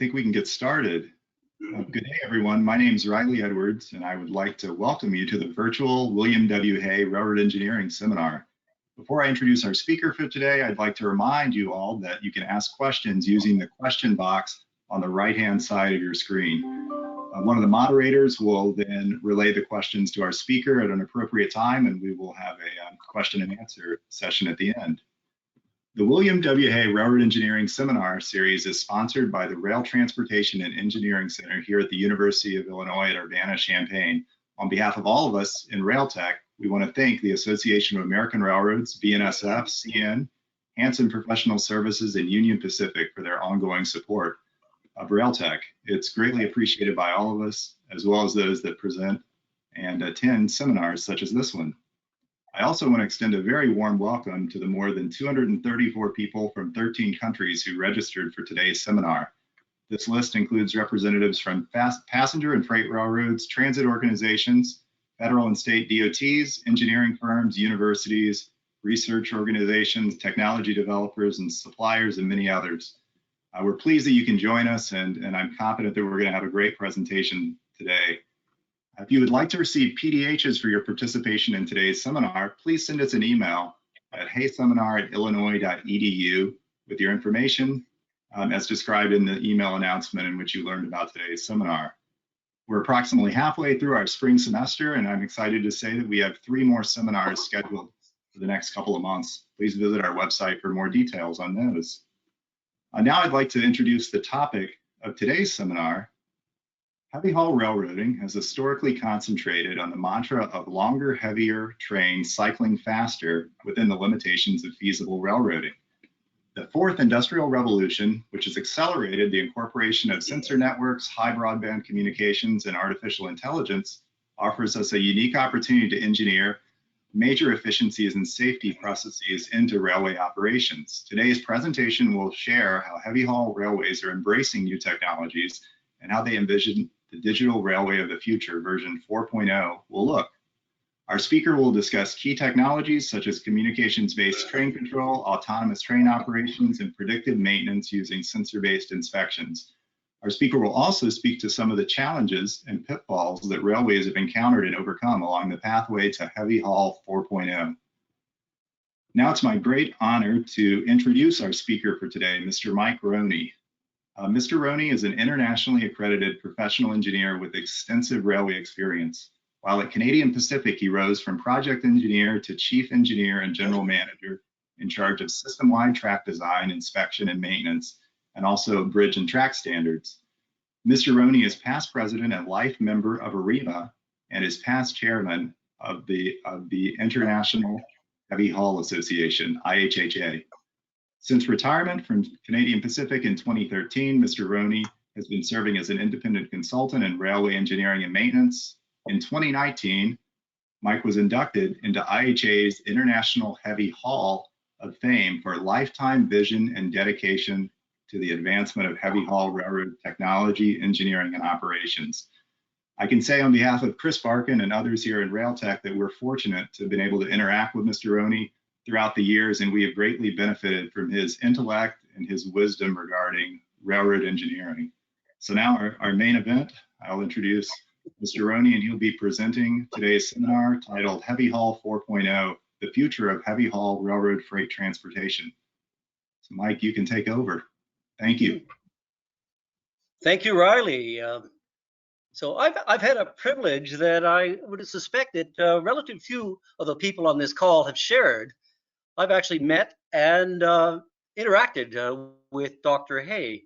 think we can get started. Good day, everyone. My name is Riley Edwards, and I would like to welcome you to the virtual William W. Hay Railroad Engineering Seminar. Before I introduce our speaker for today, I'd like to remind you all that you can ask questions using the question box on the right-hand side of your screen. One of the moderators will then relay the questions to our speaker at an appropriate time, and we will have a question and answer session at the end. The William W. Hay Railroad Engineering Seminar Series is sponsored by the Rail Transportation and Engineering Center here at the University of Illinois at Urbana-Champaign. On behalf of all of us in Rail Tech, we want to thank the Association of American Railroads, BNSF, CN, Hanson Professional Services, and Union Pacific for their ongoing support of Rail Tech. It's greatly appreciated by all of us, as well as those that present and attend seminars such as this one. I also want to extend a very warm welcome to the more than 234 people from 13 countries who registered for today's seminar. This list includes representatives from passenger and freight railroads, transit organizations, federal and state DOTs, engineering firms, universities, research organizations, technology developers, and suppliers, and many others. We're pleased that you can join us, and I'm confident that we're going to have a great presentation today. If you would like to receive PDHs for your participation in today's seminar, please send us an email at hayseminar@illinois.edu with your information as described in the email announcement in which you learned about today's seminar. We're approximately halfway through our spring semester, and I'm excited to say that we have 3 more seminars scheduled for the next couple of months. Please visit our website for more details on those. Now I'd like to introduce the topic of today's seminar. Heavy haul railroading has historically concentrated on the mantra of longer, heavier trains cycling faster within the limitations of feasible railroading. The fourth industrial revolution, which has accelerated the incorporation of sensor networks, high broadband communications, and artificial intelligence, offers us a unique opportunity to engineer major efficiencies and safety processes into railway operations. Today's presentation will share how heavy haul railways are embracing new technologies and how they envision the digital railway of the future, version 4.0, will look. Our speaker will discuss key technologies such as communications-based train control, autonomous train operations, and predictive maintenance using sensor-based inspections. Our speaker will also speak to some of the challenges and pitfalls that railways have encountered and overcome along the pathway to heavy haul 4.0. Now it's my great honor to introduce our speaker for today, Mr. Mike Roney. Mr. Roney is an internationally accredited professional engineer with extensive railway experience. While at Canadian Pacific, he rose from project engineer to chief engineer and general manager in charge of system-wide track design, inspection, and maintenance, and also bridge and track standards. Mr. Roney is past president and life member of AREMA and is past chairman of the International Heavy Haul Association, IHHA. Since retirement from Canadian Pacific in 2013, Mr. Roney has been serving as an independent consultant in railway engineering and maintenance. In 2019, Mike was inducted into IHA's International Heavy Haul of Fame for lifetime vision and dedication to the advancement of heavy haul railroad technology, engineering, and operations. I can say on behalf of Chris Barkin and others here in Rail Tech that we're fortunate to have been able to interact with Mr. Roney throughout the years, and we have greatly benefited from his intellect and his wisdom regarding railroad engineering. So now our main event, I'll introduce Mr. Roney, and he'll be presenting today's seminar titled Heavy Haul 4.0, the Future of Heavy Haul Railroad Freight Transportation. So Mike, you can take over. Thank you. Thank you, Riley. So I've had a privilege that I would suspect that relatively few of the people on this call have shared. I've actually met and interacted with Dr. Hay.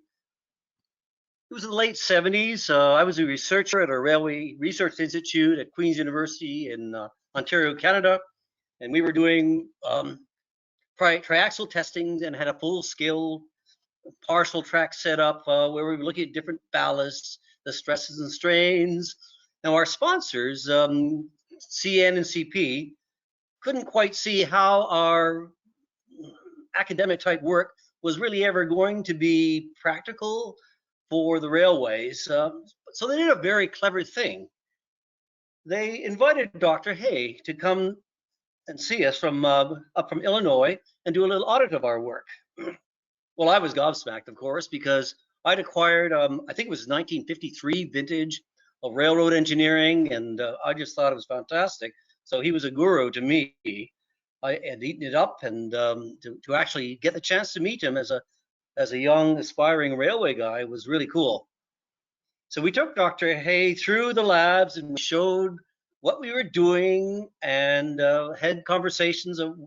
It was in the late 70s. I was a researcher at a railway research institute at Queen's University in Ontario, Canada, and we were doing triaxial testing and had a full-scale partial track set up where we were looking at different ballasts, the stresses and strains. Now our sponsors, CN and CP, couldn't quite see how our academic type work was really ever going to be practical for the railways. So they did a very clever thing. They invited Dr. Hay to come and see us from up from Illinois and do a little audit of our work. Well, I was gobsmacked, of course, because I'd acquired, I think it was 1953 vintage of railroad engineering, and I just thought it was fantastic. So he was a guru to me. I had eaten it up, and to actually get the chance to meet him as a young aspiring railway guy was really cool. So we took Dr. Hay through the labs and we showed what we were doing and had conversations of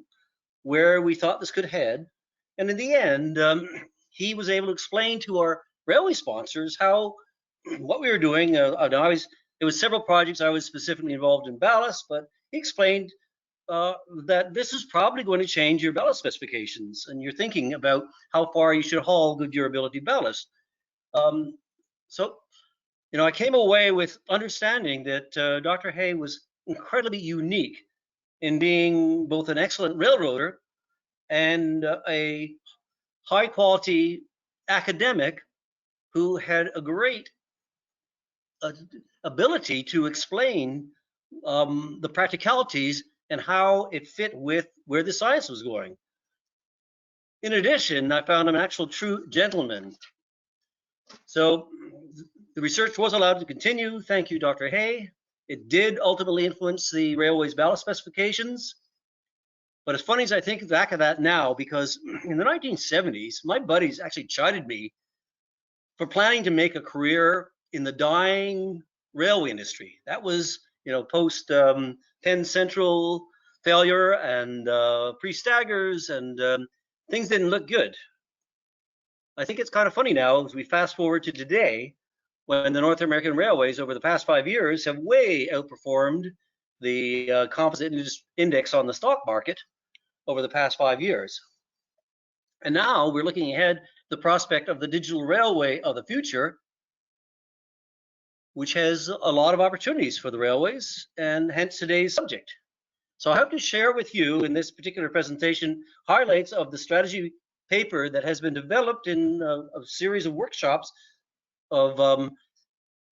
where we thought this could head. And in the end, he was able to explain to our railway sponsors how what we were doing. There was several projects I was specifically involved in ballast, but he explained that this is probably going to change your ballast specifications, and you're thinking about how far you should haul good durability ballast. So, I came away with understanding that Dr. Hay was incredibly unique in being both an excellent railroader and a high quality academic who had a great ability to explain the practicalities and how it fit with where the science was going. In addition, I found him an actual true gentleman. So the research was allowed to continue. Thank you, Dr. Hay. It did ultimately influence the railway's ballast specifications. But as funny as I think back of that now, because in the 1970s, my buddies actually chided me for planning to make a career in the dying railway industry. That was, post Penn Central failure and pre-staggers, and things didn't look good. I think it's kind of funny now as we fast forward to today, when the North American railways over the past 5 years have way outperformed the composite index on the stock market over the past 5 years. And now we're looking ahead the prospect of the digital railway of the future, which has a lot of opportunities for the railways, and hence today's subject. So I hope to share with you in this particular presentation highlights of the strategy paper that has been developed in a series of workshops of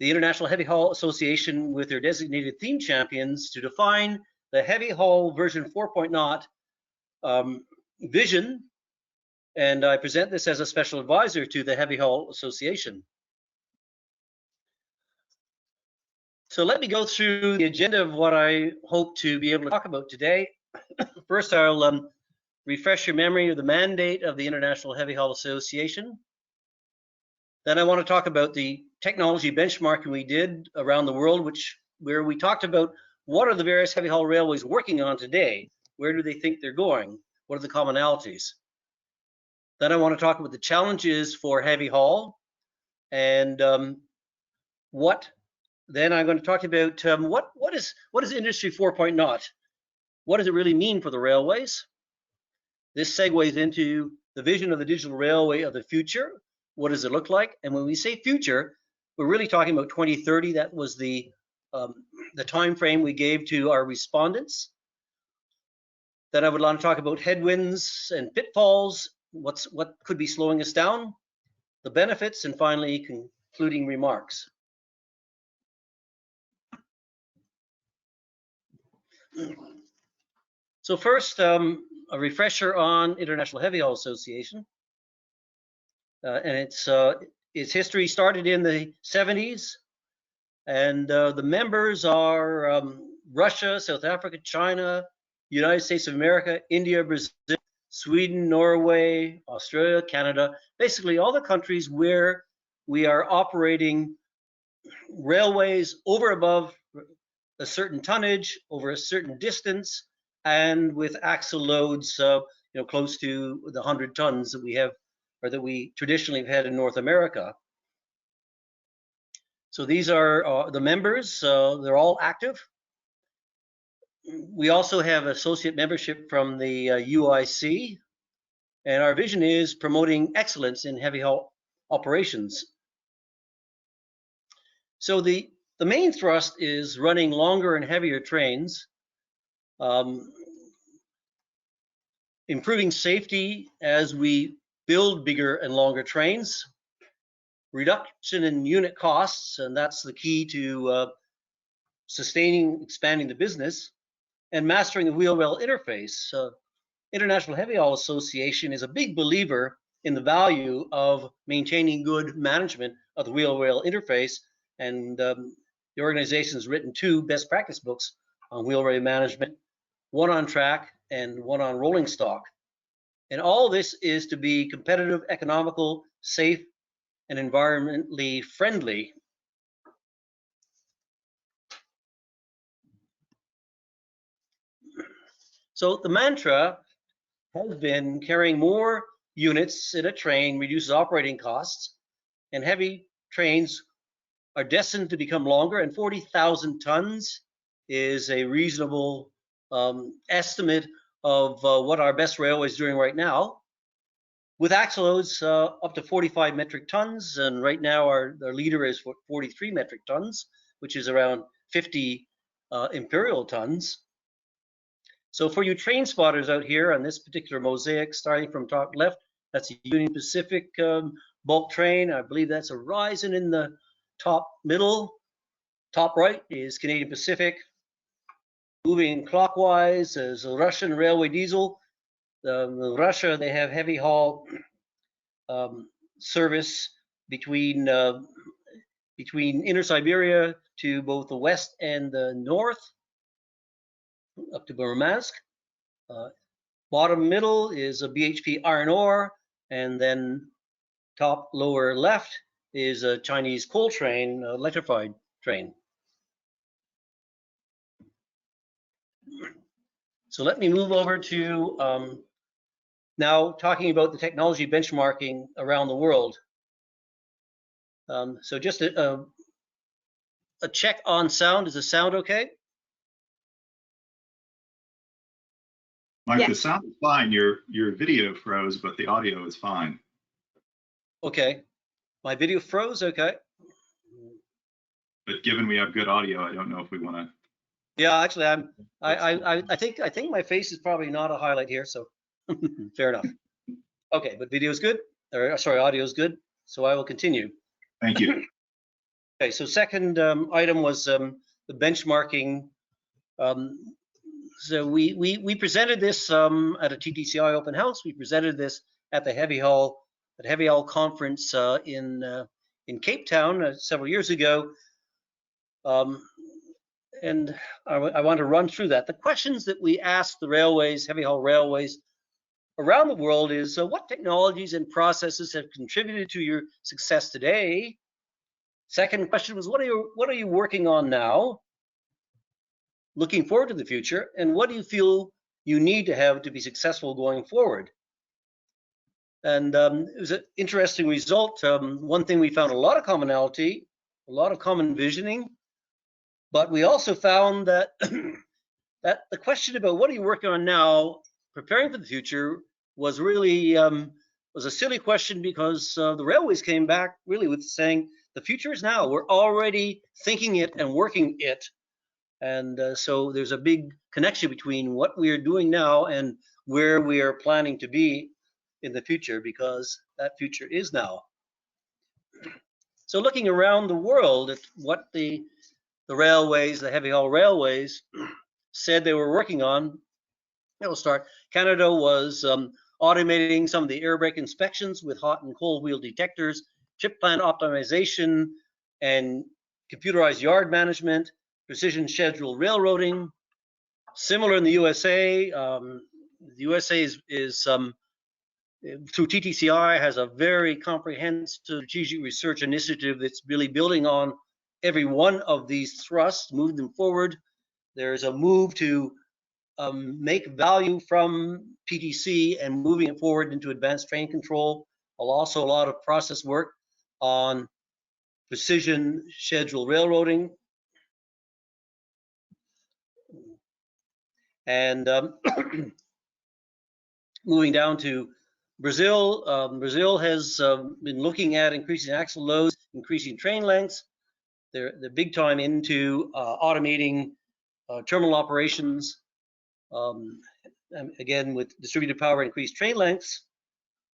the International Heavy Haul Association with their designated theme champions to define the heavy haul version 4.0 vision. And I present this as a special advisor to the Heavy Haul Association. So let me go through the agenda of what I hope to be able to talk about today. First, I'll refresh your memory of the mandate of the International Heavy Haul Association. Then I want to talk about the technology benchmarking we did around the world, where we talked about what are the various heavy haul railways working on today? Where do they think they're going? What are the commonalities? Then I want to talk about the challenges for heavy haul, and then I'm going to talk about what is Industry 4.0? What does it really mean for the railways? This segues into the vision of the digital railway of the future. What does it look like? And when we say future, we're really talking about 2030. That was the time frame we gave to our respondents. Then I would want to talk about headwinds and pitfalls. What could be slowing us down? The benefits, and finally concluding remarks. So first, a refresher on International Heavy Haul Association. And its history started in the 70s, and the members are Russia, South Africa, China, United States of America, India, Brazil, Sweden, Norway, Australia, Canada, basically all the countries where we are operating railways over above a certain tonnage, over a certain distance, and with axle loads close to the 100 tons that we have, or that we traditionally have had in North America. So these are the members. They're all active. We also have associate membership from the UIC, and our vision is promoting excellence in heavy haul operations. So the main thrust is running longer and heavier trains, improving safety as we build bigger and longer trains, reduction in unit costs, and that's the key to expanding the business, and mastering the wheel-rail interface. International Heavy Haul Association is a big believer in the value of maintaining good management of the wheel-rail interface. And the organization has written 2 best practice books on wheel-rail management, one on track and one on rolling stock. And all this is to be competitive, economical, safe, and environmentally friendly. So the mantra has been carrying more units in a train reduces operating costs, and heavy trains are destined to become longer, and 40,000 tons is a reasonable estimate of what our best railway is doing right now, with axle loads up to 45 metric tons, and right now our leader is 43 metric tons, which is around 50 imperial tons. So for you train spotters out here on this particular mosaic, starting from top left, that's a Union Pacific bulk train. I believe that's a Horizon in the top middle. Top right is Canadian Pacific. Moving clockwise is a Russian railway diesel. Russia, they have heavy haul service between Inner Siberia to both the west and the north, up to Murmansk. Bottom middle is a BHP iron ore, and then top lower left is a Chinese coal train, electrified train. So let me move over to now talking about the technology benchmarking around the world. So just a check on sound. Is the sound okay? Mike, Yes. the sound is fine. Your video froze, but the audio is fine. Okay. My video froze. Okay. But given we have good audio, I don't know if we want to. Yeah, actually, I think my face is probably not a highlight here, so fair enough. Okay, but video is good. Or sorry, audio is good. So I will continue. Thank you. Okay, so second item was the benchmarking. So we presented this at a TTCI open house. We presented this at the Heavy Haul conference in Cape Town several years ago. And I want to run through that. The questions that we asked the railways, heavy haul railways around the world is what technologies and processes have contributed to your success today? Second question was what are you working on now, looking forward to the future, and what do you feel you need to have to be successful going forward? And it was an interesting result. One thing we found a lot of commonality, a lot of common visioning, but we also found that that the question about what are you working on now, preparing for the future, was really was a silly question, because the railways came back really with saying the future is now. We're already thinking it and working it, and so there's a big connection between what we are doing now and where we are planning to be in the future, because that future is now. So looking around the world at what the railways, the heavy haul railways, said they were working on, we'll start. Canada was automating some of the air brake inspections with hot and cold wheel detectors, chip plan optimization, and computerized yard management, precision scheduled railroading. Similar in the USA. The USA is through TTCI has a very comprehensive strategic research initiative that's really building on every one of these thrusts, moving them forward. There's a move to make value from PTC and moving it forward into advanced train control. Also a lot of process work on precision scheduled railroading. And moving down to Brazil, Brazil has been looking at increasing axle loads, increasing train lengths. They're big time into automating terminal operations, again with distributed power, increased train lengths,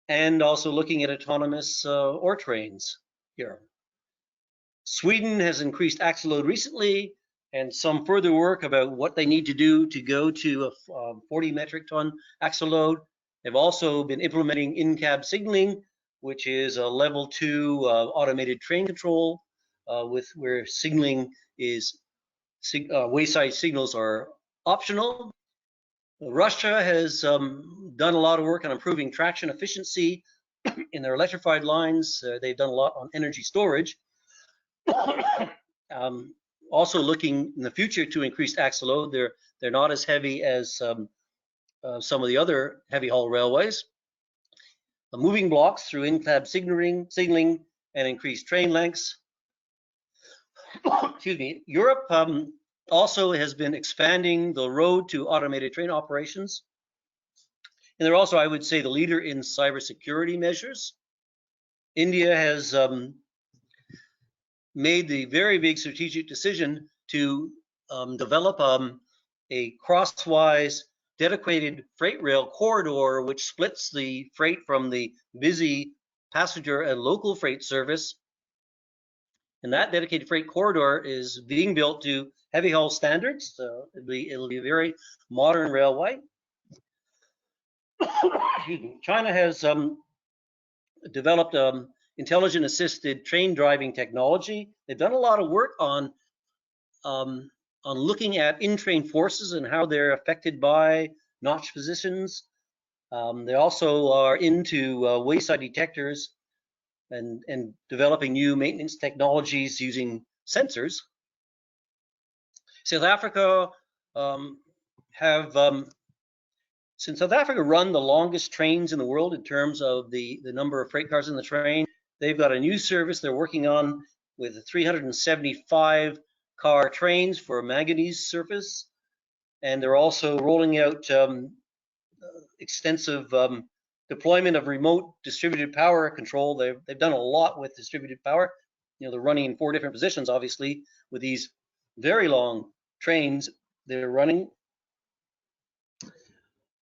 and also looking at autonomous ore trains here. Sweden has increased axle load recently, and some further work about what they need to do to go to a 40 metric ton axle load. They've also been implementing in-cab signaling, which is a level 2 automated train control, where signaling is wayside signals are optional. Russia has done a lot of work on improving traction efficiency in their electrified lines. They've done a lot on energy storage. Also looking in the future to increase axle load. They're not as heavy as some of the other heavy haul railways. Moving blocks through in-cab signaling and increased train lengths. Excuse me. Europe also has been expanding the road to automated train operations. And they're also, I would say, the leader in cybersecurity measures. India has made the very big strategic decision to develop a crosswise dedicated freight rail corridor, which splits the freight from the busy passenger and local freight service. And that dedicated freight corridor is being built to heavy haul standards. So it'll be a very modern railway. China has developed intelligent assisted train driving technology. They've done a lot of work on looking at in-train forces and how they're affected by notch positions. They also are into wayside detectors and developing new maintenance technologies using sensors. South Africa since South Africa run the longest trains in the world in terms of the number of freight cars in the train, they've got a new service they're working on with 375 car trains for manganese surface. And they're also rolling out extensive deployment of remote distributed power control. They've done a lot with distributed power. You know, they're running in 4 different positions, obviously, with these very long trains they're running.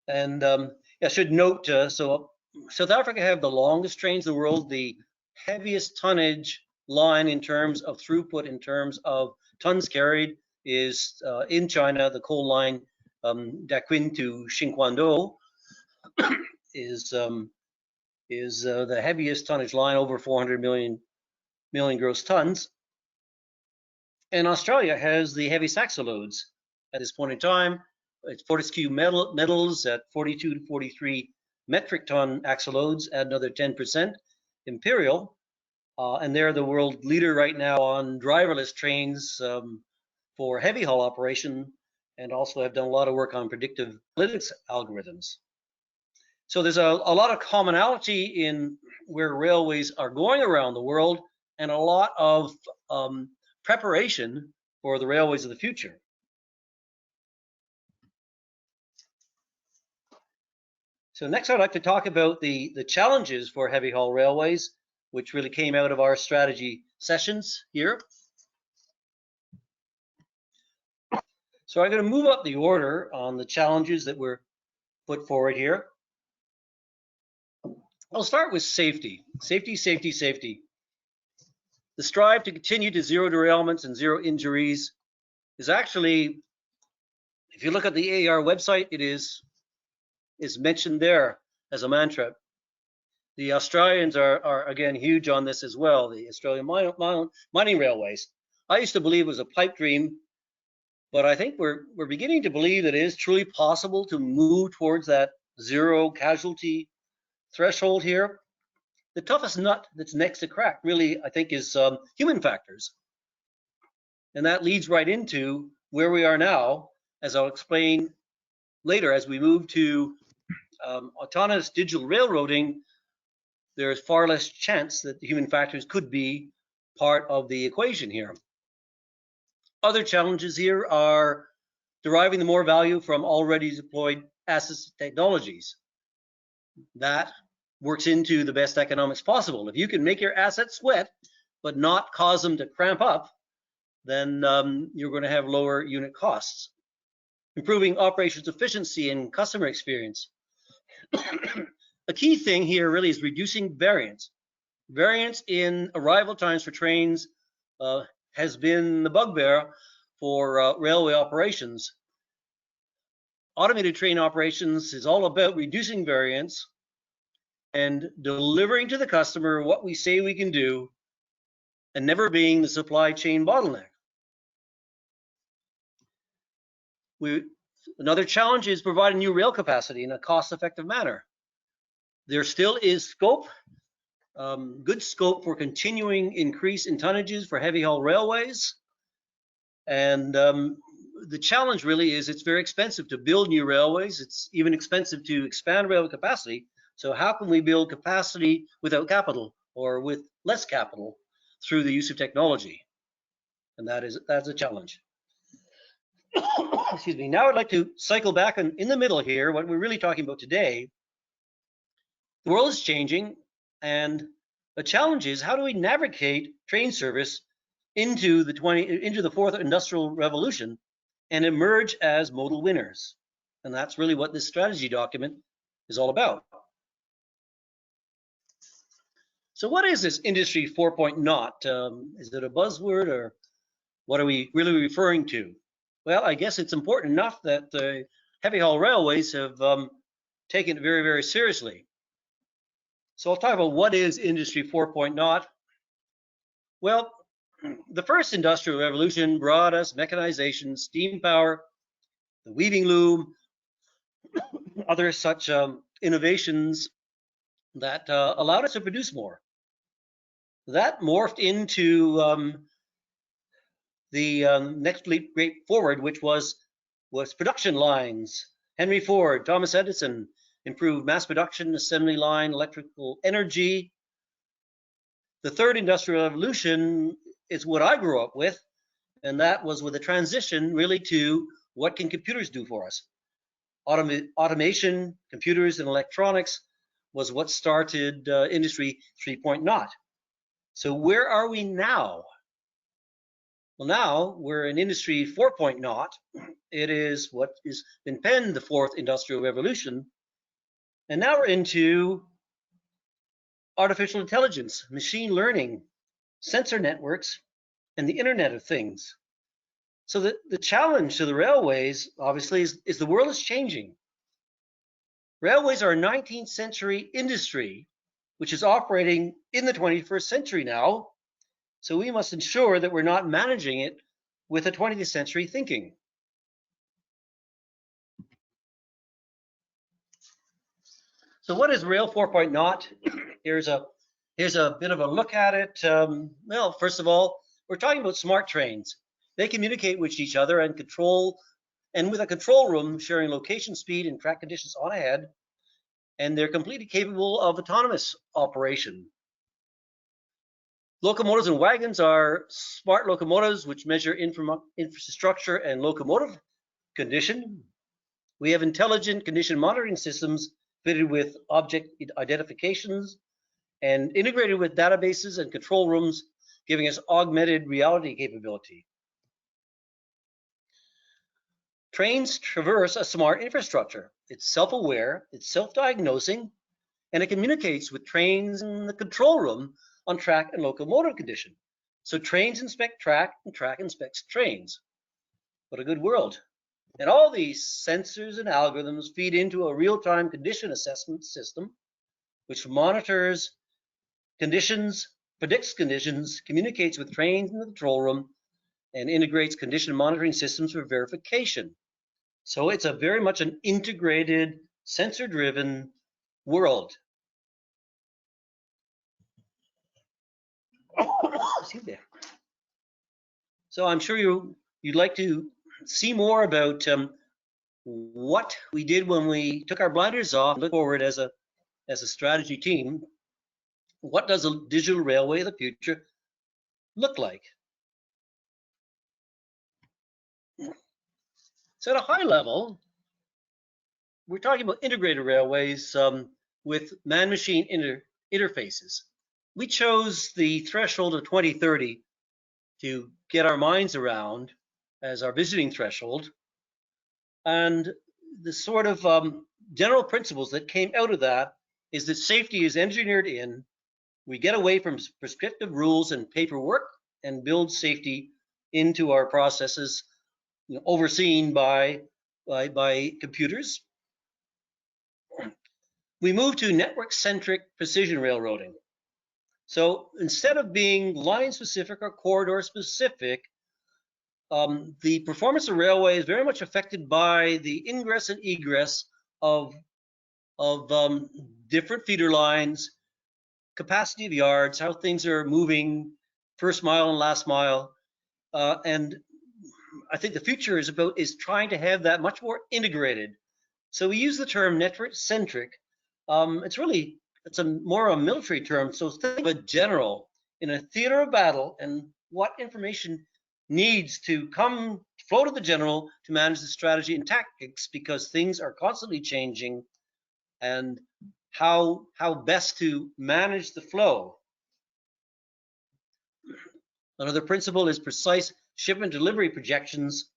And I should note, so South Africa have the longest trains in the world, the heaviest tonnage line in terms of throughput, in terms of tons carried, is in China. The coal line Daquin to Xinquandao is the heaviest tonnage line, over 400 million gross tons. And Australia has the heaviest axle loads at this point in time. It's Fortescue Metals at 42 to 43 metric ton axle loads, at another 10%. Imperial, and they're the world leader right now on driverless trains for heavy haul operation, and also have done a lot of work on predictive analytics algorithms. So there's a lot of commonality in where railways are going around the world, and a lot of preparation for the railways of the future. So next I'd like to talk about the challenges for heavy haul railways, which really came out of our strategy sessions here. So I'm going to move up the order on the challenges that were put forward here. I'll start with safety. Safety, safety, safety. The strive to continue to zero derailments and zero injuries is actually, if you look at the AAR website, it is mentioned there as a mantra. The Australians are again huge on this as well, the Australian mining railways. I used to believe it was a pipe dream, but I think we're beginning to believe that it is truly possible to move towards that zero casualty threshold here. The toughest nut that's next to crack really, I think, is human factors. And that leads right into where we are now, as I'll explain later. As we move to autonomous digital railroading, there's far less chance that the human factors could be part of the equation here. Other challenges here are deriving the more value from already deployed assets and technologies. That works into the best economics possible. If you can make your assets sweat, but not cause them to cramp up, then you're going to have lower unit costs. Improving operations efficiency and customer experience. A key thing here really is reducing variance. Variance in arrival times for trains has been the bugbear for railway operations. automated train operations is all about reducing variance and delivering to the customer what we say we can do, and never being the supply chain bottleneck. Another challenge is providing new rail capacity in a cost-effective manner. There still is scope, good scope for continuing increase in tonnages for heavy haul railways. And the challenge really is it's very expensive to build new railways. It's even expensive to expand railway capacity. So how can we build capacity without capital, or with less capital, through the use of technology? And that's a challenge. Excuse me. Now I'd like to cycle back in the middle here. What we're really talking about today, the world is changing, and the challenge is, how do we navigate train service into the fourth industrial revolution and emerge as modal winners? And that's really what this strategy document is all about. So what is this Industry 4.0? Is it a buzzword, or what are we really referring to? Well, I guess it's important enough that the heavy haul railways have taken it very, very seriously. So I'll talk about what is Industry 4.0. Well, the first industrial revolution brought us mechanization, steam power, the weaving loom, other such innovations that allowed us to produce more. That morphed into the next leap forward, which was production lines. Henry Ford, Thomas Edison improved mass production, assembly line, electrical energy. The third industrial revolution is what I grew up with, and that was with a transition really to what can computers do for us. Automation, computers, and electronics was what started Industry 3.0. So where are we now? Well, now we're in Industry 4.0. It is what has been penned the fourth industrial revolution. And now we're into artificial intelligence, machine learning, sensor networks, and the Internet of Things. So the challenge to the railways, obviously, is the world is changing. Railways are a 19th century industry, which is operating in the 21st century now. So we must ensure that we're not managing it with a 20th century thinking. So what is Rail 4.0? Here's a bit of a look at it. Well, first of all, we're talking about smart trains. They communicate with each other and control, and with a control room sharing location, speed, and track conditions on ahead, and they're completely capable of autonomous operation. Locomotives and wagons are smart locomotives which measure infrastructure and locomotive condition. We have intelligent condition monitoring systems fitted with object identifications and integrated with databases and control rooms, giving us augmented reality capability. Trains traverse a smart infrastructure. It's self-aware, it's self-diagnosing, and it communicates with trains in the control room on track and locomotive condition. So trains inspect track, and track inspects trains. What a good world. And all these sensors and algorithms feed into a real-time condition assessment system, which monitors conditions, predicts conditions, communicates with trains in the control room, and integrates condition monitoring systems for verification. So it's a very much an integrated, sensor-driven world. Excuse me. So I'm sure you'd like to see more about what we did when we took our blinders off and look forward as a strategy team. What does a digital railway of the future look like? So at a high level, we're talking about integrated railways with man-machine interfaces. We chose the threshold of 2030 to get our minds around as our visiting threshold. And the sort of general principles that came out of that is that safety is engineered in. We get away from prescriptive rules and paperwork and build safety into our processes, overseen by by computers. We move to network-centric precision railroading. So instead of being line-specific or corridor-specific, the performance of railway is very much affected by the ingress and egress of different feeder lines, capacity of yards, how things are moving, first mile and last mile, and I think the future is trying to have that much more integrated. So we use the term network-centric. It's more a military term. So think of a general in a theater of battle and what information needs to flow to the general to manage the strategy and tactics, because things are constantly changing, and how best to manage the flow. Another principle is precise shipment delivery projections,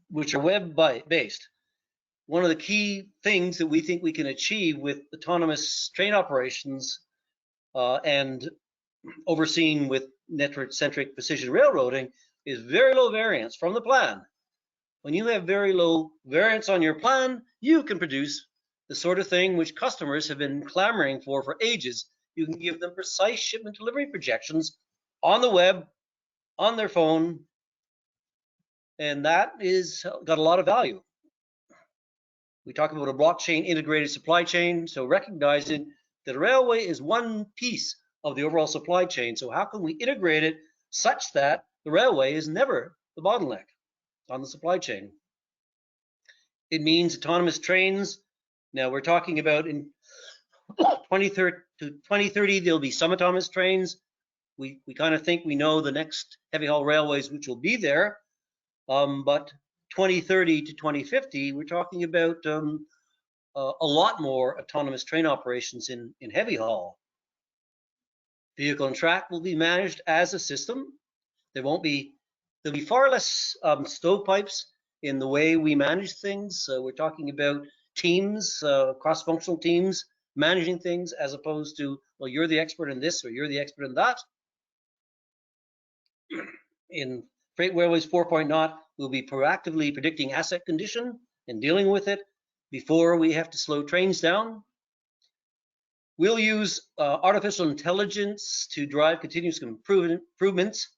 which are web-based. One of the key things that we think we can achieve with autonomous train operations and overseen with network-centric precision railroading is very low variance from the plan. When you have very low variance on your plan, you can produce the sort of thing which customers have been clamoring for ages. You can give them precise shipment delivery projections on the web, on their phone, and that is got a lot of value. We talk about a blockchain integrated supply chain, so recognizing that a railway is one piece of the overall supply chain. So how can we integrate it such that the railway is never the bottleneck on the supply chain? It means autonomous trains. Now we're talking about in 2030, there'll be some autonomous trains. We kind of think we know the next heavy haul railways which will be there, but 2030 to 2050, we're talking about a lot more autonomous train operations in heavy haul. Vehicle and track will be managed as a system. There'll be far less stovepipes in the way we manage things. We're talking about teams, cross-functional teams managing things, as opposed to, well, you're the expert in this or you're the expert in that. In Freight Railways 4.0, we'll be proactively predicting asset condition and dealing with it before we have to slow trains down. We'll use artificial intelligence to drive continuous improvements,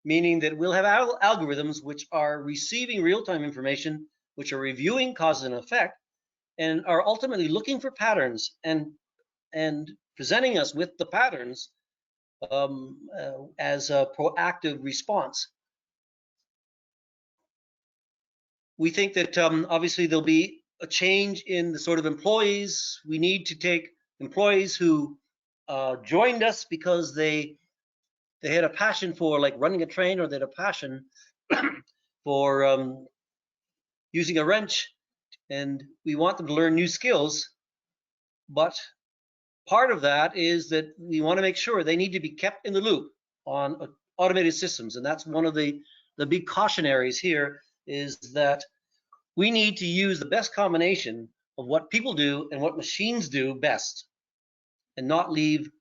meaning that we'll have algorithms which are receiving real-time information, which are reviewing cause and effect, and are ultimately looking for patterns and presenting us with the patterns as a proactive response. We think that obviously there'll be a change in the sort of employees. We need to take employees who joined us because they had a passion for like running a train, or they had a passion for using a wrench, and we want them to learn new skills. But part of that is that we want to make sure they need to be kept in the loop on automated systems, and that's one of the big cautionaries here, is that we need to use the best combination of what people do and what machines do best, and not leave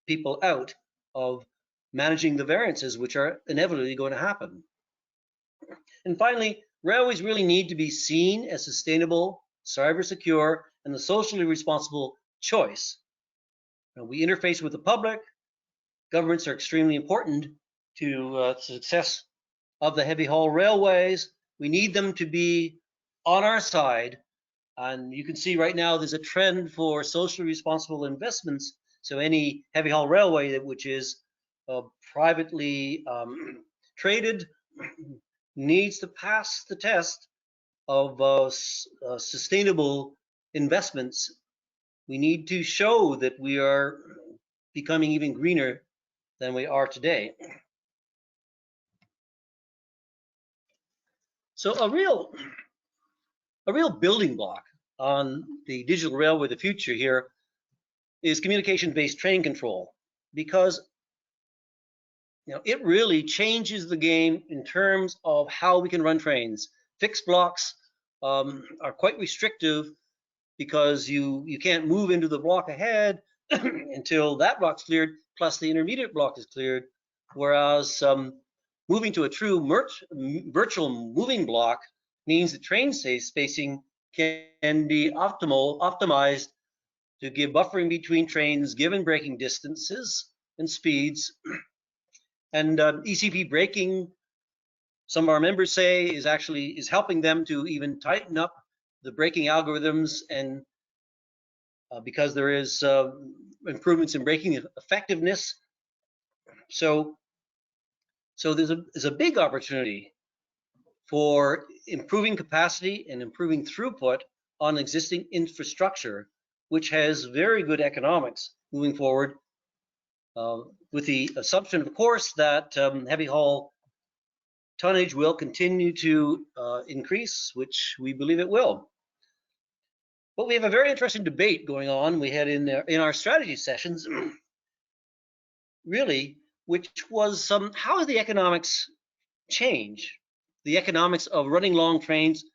people out of managing the variances which are inevitably going to happen. And finally, railways really need to be seen as sustainable, cyber secure, and the socially responsible choice. Now, we interface with the public. Governments are extremely important to the success of the heavy haul railways. We need them to be on our side. And you can see right now there's a trend for socially responsible investments. So any heavy haul railway which is privately traded needs to pass the test of sustainable investments. We need to show that we are becoming even greener than we are today. So a real building block on the digital railway of the future here is communication-based train control, because it really changes the game in terms of how we can run trains. Fixed blocks are quite restrictive, because you can't move into the block ahead until that block's cleared, plus the intermediate block is cleared. Whereas moving to a true virtual moving block means that train spacing can be optimized to give buffering between trains given braking distances and speeds. And ECP braking, some of our members say, is helping them to even tighten up the braking algorithms, and because there is improvements in braking effectiveness. So there's a big opportunity for improving capacity and improving throughput on existing infrastructure, which has very good economics moving forward, with the assumption, of course, that heavy haul tonnage will continue to increase, which we believe it will. But we have a very interesting debate going on. We had in our strategy sessions, really, which was how the economics change. The economics of running long trains,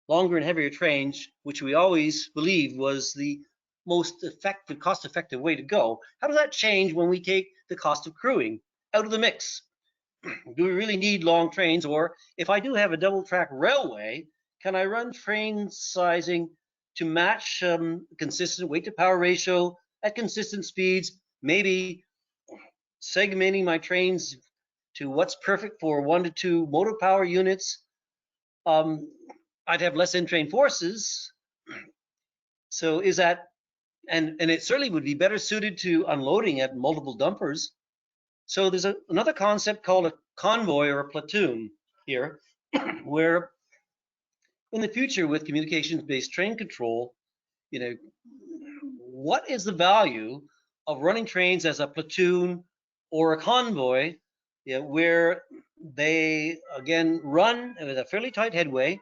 longer and heavier trains, which we always believed was the most effective, cost-effective way to go. How does that change when we take the cost of crewing out of the mix? Do we really need long trains? Or if I do have a double-track railway, can I run train sizing to match consistent weight-to-power ratio at consistent speeds, maybe segmenting my trains to what's perfect for 1 to 2 motor power units? I'd have less in-train forces. So is that, and it certainly would be better suited to unloading at multiple dumpers. So there's another concept called a convoy or a platoon here, where in the future with communications-based train control, what is the value of running trains as a platoon or a convoy, where they, again, run with a fairly tight headway.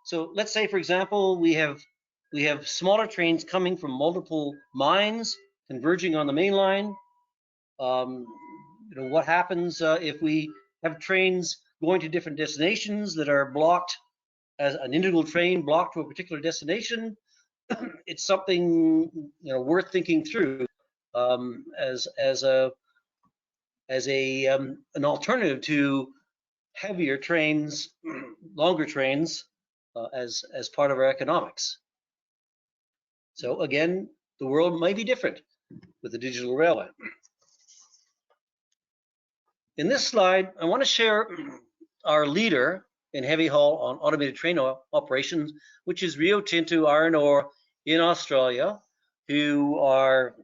So let's say, for example, we have smaller trains coming from multiple mines converging on the main line. What happens if we have trains going to different destinations that are blocked as an individual train blocked to a particular destination? It's something worth thinking through as an alternative to heavier trains, longer trains, as part of our economics. So again, the world might be different with the digital railway. In this slide, I want to share our leader in heavy haul on automated train operations, which is Rio Tinto Iron Ore in Australia, who are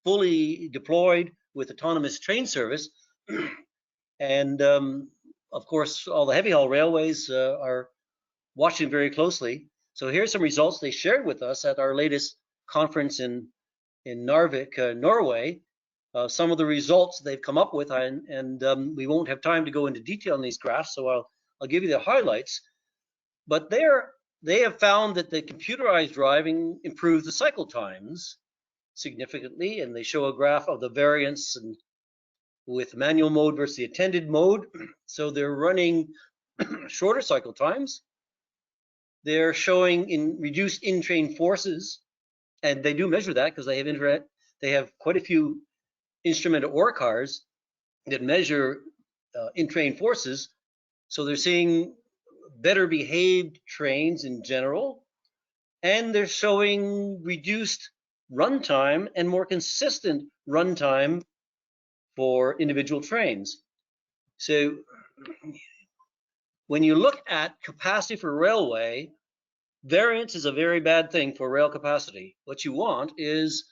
fully deployed with autonomous train service. And of course, all the heavy haul railways are watching very closely. So here's some results they shared with us at our latest conference in Narvik, Norway. Some of the results they've come up with, and we won't have time to go into detail in these graphs, so I'll give you the highlights. But they have found that the computerized driving improves the cycle times significantly, and they show a graph of the variance and with manual mode versus the attended mode. So they're running shorter cycle times. They're showing in reduced in-train forces, and they do measure that because they have quite a few instrumented ore cars that measure in-train forces. So they're seeing better behaved trains in general, and they're showing reduced runtime and more consistent runtime for individual trains. So when you look at capacity for railway, variance is a very bad thing for rail capacity. What you want is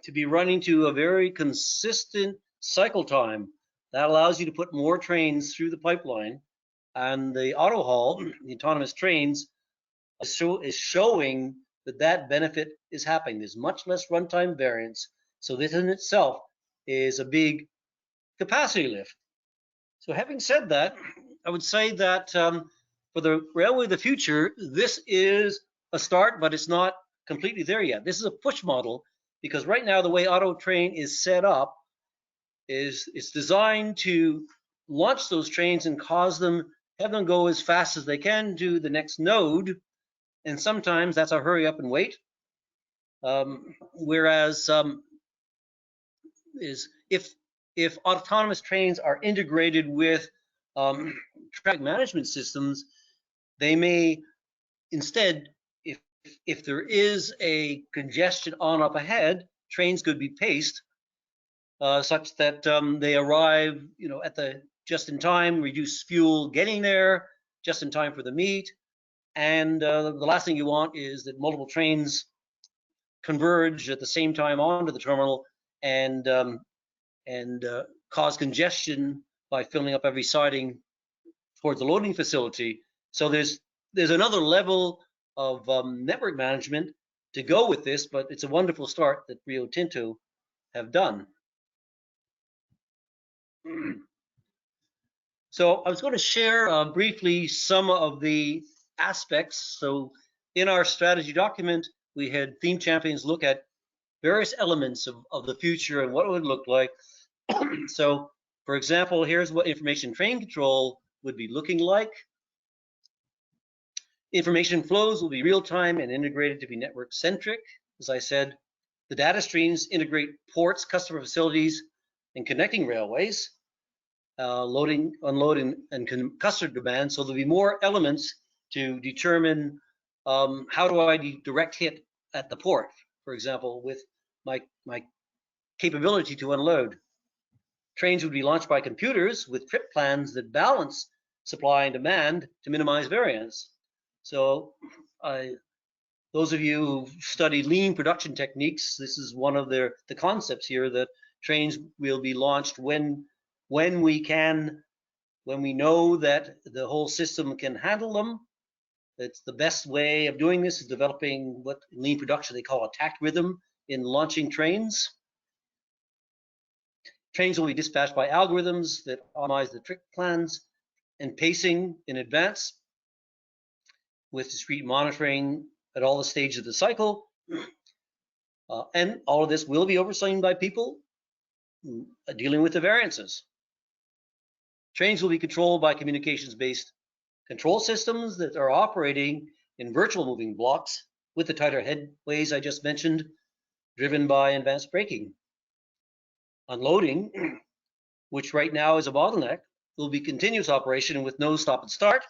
to be running to a very consistent cycle time. That allows you to put more trains through the pipeline, and the auto haul, the autonomous trains, is showing that benefit is happening. There's much less runtime variance. So this in itself is a big capacity lift. So having said that, I would say that for the railway of the future, this is a start, but it's not completely there yet. This is a push model, because right now the way auto train is set up is it's designed to launch those trains and have them go as fast as they can to the next node, and sometimes that's a hurry up and wait. Whereas if autonomous trains are integrated with traffic management systems, They may instead, if there is a congestion on up ahead, trains could be paced such that they arrive, at the just in time, reduce fuel getting there, just in time for the meet. And the last thing you want is that multiple trains converge at the same time onto the terminal and cause congestion by filling up every siding towards the loading facility. So there's another level of network management to go with this, but it's a wonderful start that Rio Tinto have done. So I was going to share briefly some of the aspects. So in our strategy document, we had theme champions look at various elements of the future and what it would look like. So, for example, here's what information train control would be looking like. Information flows will be real-time and integrated to be network-centric. As I said, the data streams integrate ports, customer facilities, and connecting railways, loading, unloading, and customer demand. So there'll be more elements to determine how do I direct hit at the port, for example, with my capability to unload. Trains would be launched by computers with trip plans that balance supply and demand to minimize variance. So those of you who study lean production techniques, this is one of the concepts here, that trains will be launched when we know that the whole system can handle them. It's the best way of doing this is developing what in lean production they call a takt rhythm in launching trains. Trains will be dispatched by algorithms that optimize the trip plans and pacing in advance, with discrete monitoring at all the stages of the cycle. And all of this will be overseen by people dealing with the variances. Trains will be controlled by communications-based control systems that are operating in virtual moving blocks with the tighter headways I just mentioned, driven by advanced braking. Unloading, which right now is a bottleneck, will be continuous operation with no stop and start.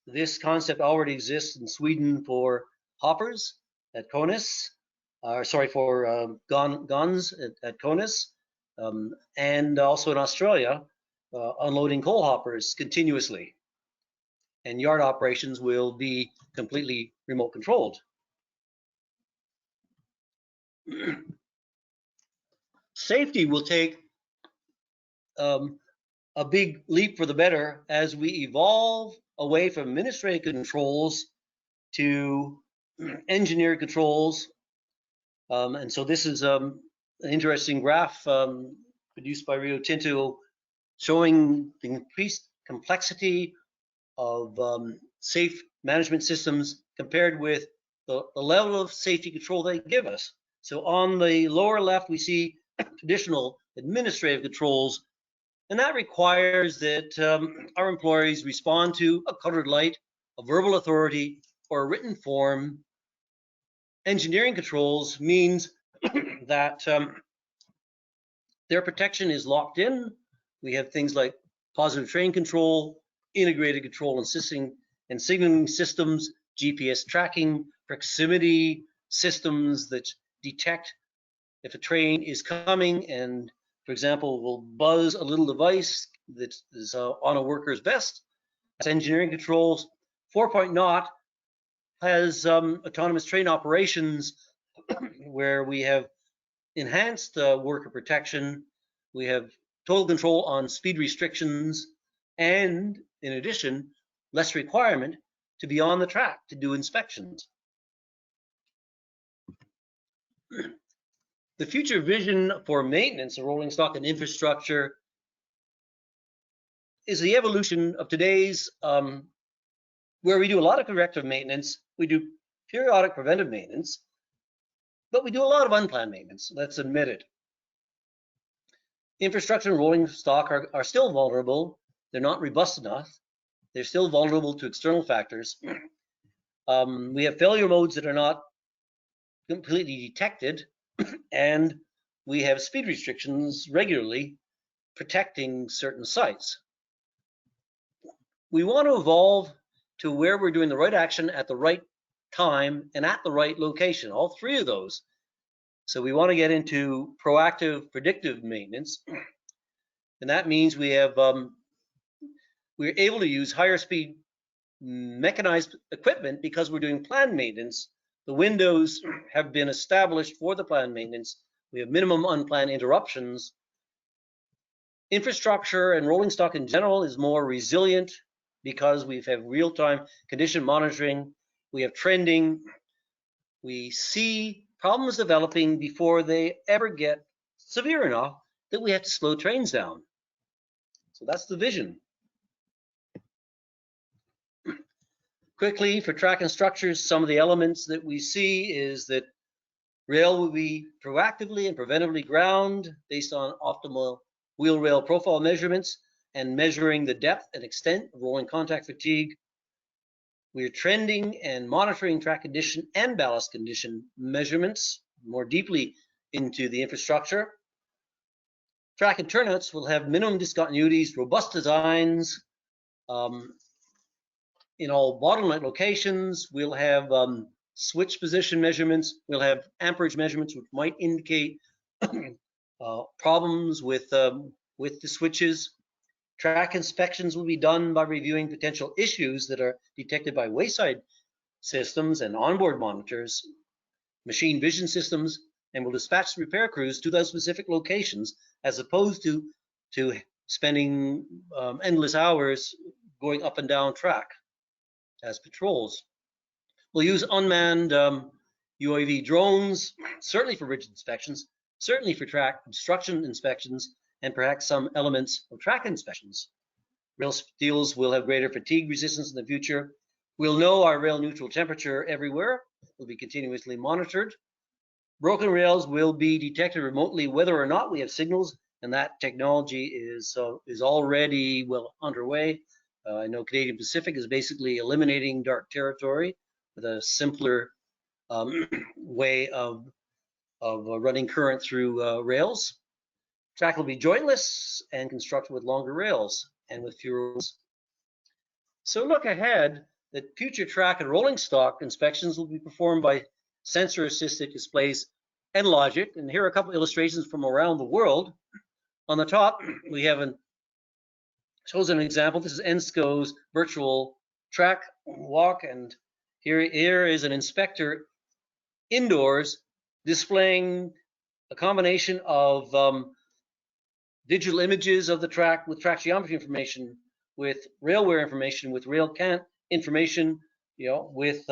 This concept already exists in Sweden for hoppers at Konis, for guns at Konis, and also in Australia, unloading coal hoppers continuously. And yard operations will be completely remote controlled. Safety will take a big leap for the better as we evolve away from administrative controls to engineered controls. And so this is an interesting graph produced by Rio Tinto showing the increased complexity of safe management systems compared with the level of safety control they give us. So on the lower left, we see traditional administrative controls, and that requires that our employees respond to a colored light, a verbal authority, or a written form. Engineering controls means that their protection is locked in. We have things like positive train control, integrated control and signaling systems, GPS tracking, proximity systems that detect if a train is coming and, for example, will buzz a little device that is on a worker's vest. That's engineering controls. 4.0 has autonomous train operations where we have enhanced worker protection. We have total control on speed restrictions, and in addition, less requirement to be on the track to do inspections. The future vision for maintenance of rolling stock and infrastructure is the evolution of today's, where we do a lot of corrective maintenance, we do periodic preventive maintenance, but we do a lot of unplanned maintenance, let's admit it. Infrastructure and rolling stock are still vulnerable. They're not robust enough. They're still vulnerable to external factors. We have failure modes that are not completely detected, and we have speed restrictions regularly protecting certain sites. We want to evolve to where we're doing the right action at the right time and at the right location, all three of those. So we want to get into proactive predictive maintenance, and that means we're able to use higher speed mechanized equipment because we're doing planned maintenance. The windows have been established for the planned maintenance. We have minimum unplanned interruptions. Infrastructure and rolling stock in general is more resilient because we have real-time condition monitoring. We have trending. We see problems developing before they ever get severe enough that we have to slow trains down. So that's the vision. Quickly, for track and structures, some of the elements that we see is that rail will be proactively and preventively ground based on optimal wheel rail profile measurements and measuring the depth and extent of rolling contact fatigue. We are trending and monitoring track condition and ballast condition measurements more deeply into the infrastructure. Track and turnouts will have minimum discontinuities, robust designs. In all bottleneck locations, we'll have switch position measurements. We'll have amperage measurements, which might indicate problems with the switches. Track inspections will be done by reviewing potential issues that are detected by wayside systems and onboard monitors, machine vision systems, and will dispatch repair crews to those specific locations as opposed to spending endless hours going up and down track as patrols. We'll use unmanned UAV drones, certainly for ridge inspections, certainly for track obstruction inspections, and perhaps some elements of track inspections. Rail steels will have greater fatigue resistance in the future. We'll know our rail neutral temperature everywhere. Will be continuously monitored. Broken rails will be detected remotely whether or not we have signals, and that technology is already well underway. I know Canadian Pacific is basically eliminating dark territory with a simpler way of running current through rails. Track will be jointless and constructed with longer rails and with fewer rails. So look ahead that future track and rolling stock inspections will be performed by sensor-assisted displays and logic. And here are a couple illustrations from around the world. On the top, we have shows an example. This is ENSCO's virtual track walk, and here is an inspector indoors displaying a combination of digital images of the track with track geometry information, with rail wear information, with rail cant information, with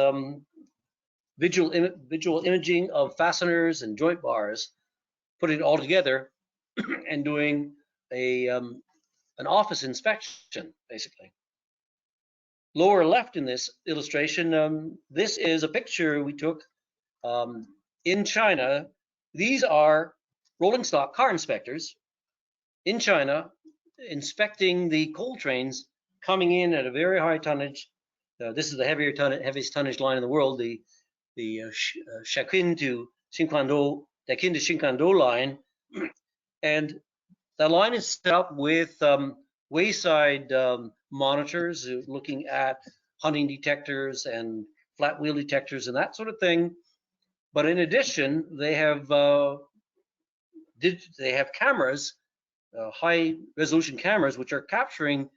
visual imaging of fasteners and joint bars, putting it all together and doing an office inspection, basically. Lower left in this illustration, this is a picture we took in China. These are rolling stock car inspectors in China inspecting the coal trains coming in at a very high tonnage. This is the heaviest tonnage line in the world, the Shakin to Shinkando line, and that line is set up with wayside monitors looking at hunting detectors and flat wheel detectors and that sort of thing. But in addition, they have cameras, high resolution cameras, which are capturing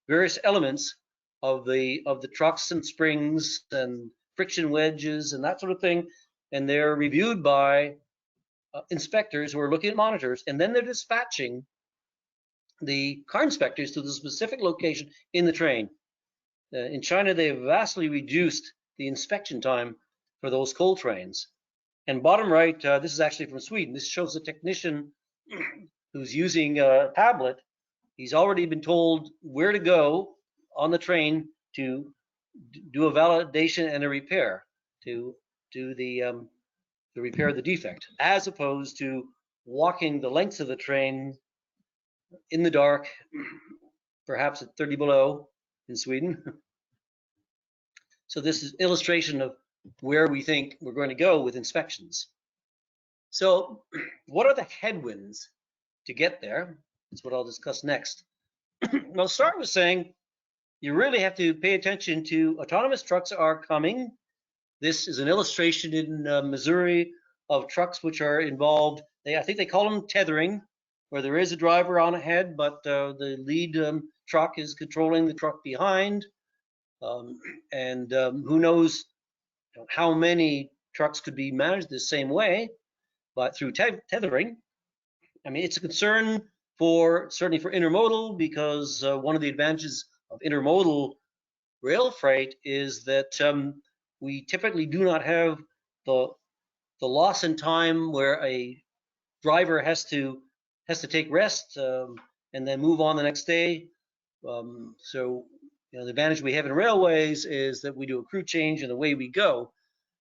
various elements of the trucks and springs and friction wedges and that sort of thing, and they're reviewed by inspectors who are looking at monitors, and then they're dispatching the car inspectors to the specific location in the train. In China, they've vastly reduced the inspection time for those coal trains. And bottom right, this is actually from Sweden. This shows a technician who's using a tablet. He's already been told where to go on the train to do a validation and a repair, to repair the defect, as opposed to walking the lengths of the train in the dark, perhaps at 30 below in Sweden. So this is illustration of where we think we're going to go with inspections. So what are the headwinds to get there? That's what I'll discuss next. I'll start with saying you really have to pay attention to autonomous trucks are coming. This is an illustration in Missouri of trucks which are involved. I think they call them tethering, where there is a driver on ahead, but the lead truck is controlling the truck behind. Who knows how many trucks could be managed the same way, but through tethering. I mean, it's a concern certainly for intermodal, because one of the advantages of intermodal rail freight is that we typically do not have the loss in time where a driver has to take rest and then move on the next day. So the advantage we have in railways is that we do a crew change and away we go,